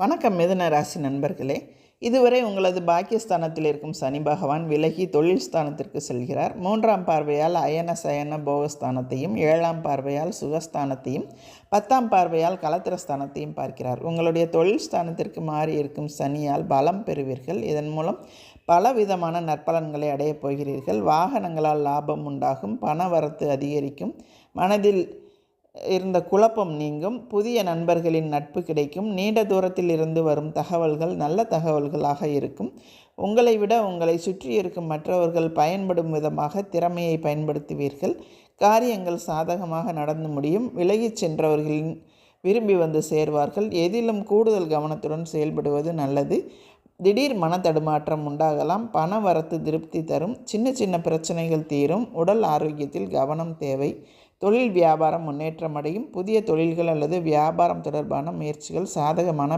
வணக்கம் மிதுன ராசி நண்பர்களே. இதுவரை உங்களது பாக்கியஸ்தானத்தில் இருக்கும் சனி பகவான் விலகி தொழில் ஸ்தானத்திற்கு செல்கிறார். 3ஆம் பார்வையால் அயன சயன போகஸ்தானத்தையும் 7ஆம் பார்வையால் சுகஸ்தானத்தையும் 10ஆம் பார்வையால் கலத்திரஸ்தானத்தையும் பார்க்கிறார். உங்களுடைய தொழில் ஸ்தானத்திற்கு மாறி இருக்கும் சனியால் பலம் பெறுவீர்கள். இதன் மூலம் பலவிதமான நற்பலன்களை அடையப் போகிறீர்கள். வாகனங்களால் லாபம் உண்டாகும், பண வரத்து அதிகரிக்கும், மனதில் இருந்த குழப்பம் நீங்கும், புதிய நண்பர்களின் நட்பு கிடைக்கும், நீண்ட தூரத்தில் இருந்து வரும் தகவல்கள் நல்ல தகவல்களாக இருக்கும். உங்களை விட உங்களை சுற்றி இருக்கும் மற்றவர்கள் பயன்படும் விதமாக திறமையை பயன்படுத்துவீர்கள். காரியங்கள் சாதகமாக நடந்து முடியும். விலகிச் சென்றவர்களின் விரும்பி வந்து சேர்வார்கள். எதிலும் கூடுதல் கவனத்துடன் செயல்படுவது நல்லது. திடீர் மன தடுமாற்றம் உண்டாகலாம். பண வரத்து திருப்தி தரும். சின்ன சின்ன பிரச்சனைகள் தீரும். உடல் ஆரோக்கியத்தில் கவனம் தேவை. தொழில் வியாபாரம் முன்னேற்றம் அடையும். புதிய தொழில்கள் அல்லது வியாபாரம் தொடர்பான முயற்சிகள் சாதகமான